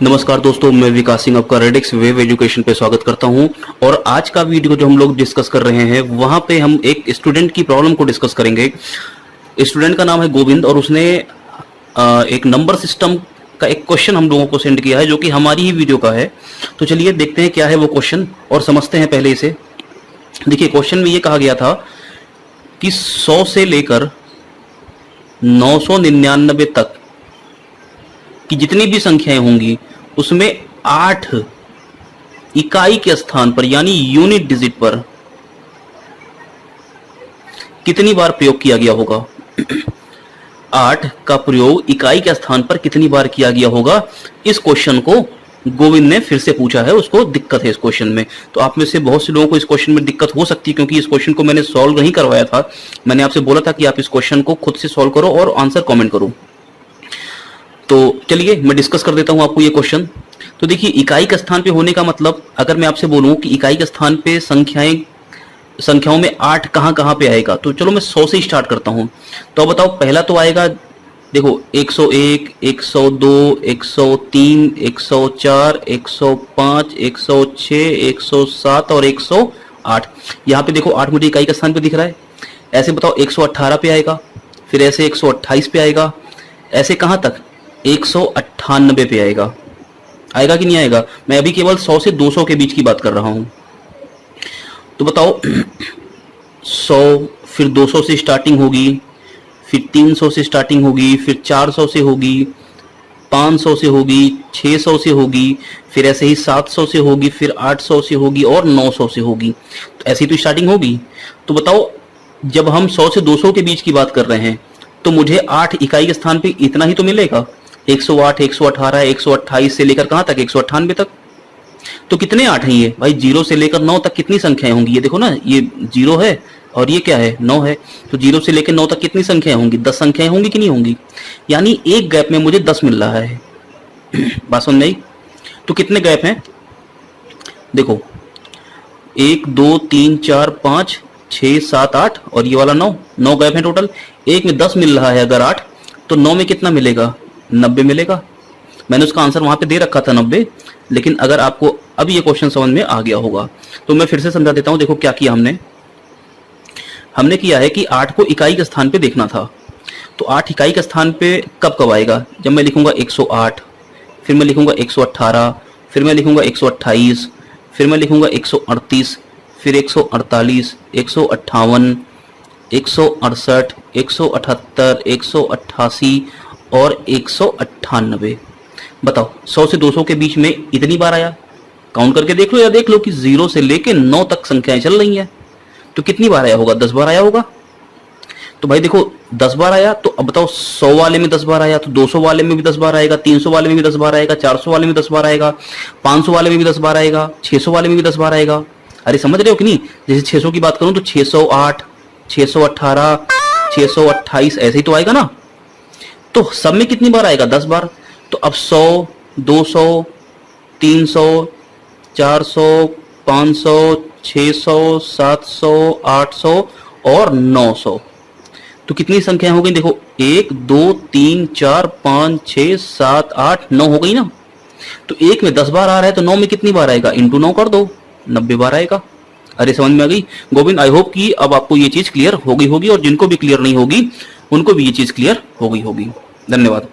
नमस्कार दोस्तों, मैं विकास सिंह आपका रेडिक्स वेब एजुकेशन पे स्वागत करता हूं। और आज का वीडियो जो हम लोग डिस्कस कर रहे हैं वहां पे हम एक स्टूडेंट की प्रॉब्लम को डिस्कस करेंगे। स्टूडेंट का नाम है गोविंद और उसने एक नंबर सिस्टम का एक क्वेश्चन हम लोगों को सेंड किया है जो कि हमारी ही वीडियो का है। तो चलिए देखते हैं क्या है वो क्वेश्चन और समझते हैं पहले इसे। देखिए, क्वेश्चन में ये कहा गया था कि 100 से लेकर 999 तक कि जितनी भी संख्याएं होंगी उसमें 8 इकाई के स्थान पर यानी यूनिट डिजिट पर कितनी बार प्रयोग किया गया होगा। 8 का प्रयोग इकाई के स्थान पर कितनी बार किया गया होगा। इस क्वेश्चन को गोविंद ने फिर से पूछा है, उसको दिक्कत है इस क्वेश्चन में। तो आप में से बहुत से लोगों को इस क्वेश्चन में दिक्कत हो सकती है क्योंकि इस क्वेश्चन को मैंने सॉल्व नहीं करवाया था। मैंने आपसे बोला था कि आप इस क्वेश्चन को खुद से सॉल्व करो और आंसर कॉमेंट करो। तो चलिए मैं डिस्कस कर देता हूं आपको ये क्वेश्चन। तो देखिए, इकाई के स्थान पे होने का मतलब, अगर मैं आपसे बोलूं कि इकाई के स्थान पे संख्याओं में 8 कहां पे आएगा, तो चलो मैं 100 से स्टार्ट करता हूं। तो बताओ, पहला तो आएगा, देखो 101, 102, 103, 104, 105, 106, 107 और 108। यहाँ पे देखो 8 मुझे इकाई के स्थान पे दिख रहा है। ऐसे बताओ 118 पे आएगा, फिर ऐसे 128 पे आएगा, ऐसे कहां तक 198 पे आएगा। आएगा कि नहीं आएगा। मैं अभी केवल 100 से 200 के बीच की बात कर रहा हूं। तो बताओ 100, फिर 200 से स्टार्टिंग होगी, फिर 300 से स्टार्टिंग होगी, फिर 400 से होगी, 500 से होगी, 600 से होगी, फिर ऐसे ही 700 से होगी, फिर 800 से होगी और 900 से होगी। तो ऐसी तो स्टार्टिंग होगी। तो बताओ, जब हम 100 से 200 के बीच की बात कर रहे हैं तो मुझे 8 इकाई के स्थान पे इतना ही तो मिलेगा। 108, 118, 128 से लेकर कहां तक 198 तक। तो कितने 8 हैं ये भाई। 0 से लेकर 9 तक कितनी संख्याएं होंगी, ये देखो ना, ये 0 है और ये क्या है, 9 है। तो 0 से लेकर 9 तक कितनी संख्याएं होंगी, 10 संख्याएं होंगी कि नहीं होंगी। यानी एक गैप में मुझे 10 मिल रहा है। बात समझ में आई। तो कितने गैप हैं, देखो 1 2 3 4 5 6 7 8 और ये वाला 9 गैप है टोटल। एक में 10 मिल रहा है अगर 8, तो 9 में कितना मिलेगा, 90 मिलेगा। मैंने उसका आंसर वहां पे दे रखा था 90, लेकिन अगर आपको अब ये क्वेश्चन समझ में आ गया होगा तो मैं फिर से समझा देता हूं। देखो क्या किया हमने किया है कि 8 को इकाई के स्थान पे देखना था। तो 8 इकाई के स्थान पे कब कब आएगा, जब मैं लिखूंगा 108, फिर मैं लिखूंगा 118, फिर मैं लिखूंगा 128, फिर मैं लिखूंगा 138, फिर 148, 158, 168, 178, 188 और 198। बताओ 100 से 200 के बीच में इतनी बार आया। काउंट करके देख लो या देख लो कि 0 से लेके 9 तक संख्याएं चल रही हैं, तो कितनी बार आया होगा, 10 बार आया होगा। तो भाई देखो 10 बार आया, तो अब बताओ 100 वाले में 10 बार आया तो 200 वाले में भी 10 बार आएगा, 300 वाले में भी 10 बार आएगा, 400 वाले में 10 बार आएगा, 500 वाले में भी 10 बार आएगा, 600 वाले में भी 10 बार आएगा। अरे समझ रहे हो कि नहीं। जैसे 600 की बात करूं तो 608, 618, 628 ऐसे ही तो आएगा ना। तो सब में कितनी बार आएगा, 10 बार। तो अब 100, 200, 300, 400, 500, 600, 700, 800 और 900। तो कितनी संख्या हो गई, देखो 1 2 3 4 5 6 7 8 9 हो गई ना। तो एक में 10 बार आ रहा है तो 9 में कितनी बार आएगा, इंटू 9 कर दो, 90 बार आएगा। अरे समझ में आ गई गोविंद। आई होप कि अब आपको ये चीज क्लियर हो गई होगी और जिनको भी क्लियर नहीं होगी उनको भी ये चीज क्लियर हो गई होगी। धन्यवाद।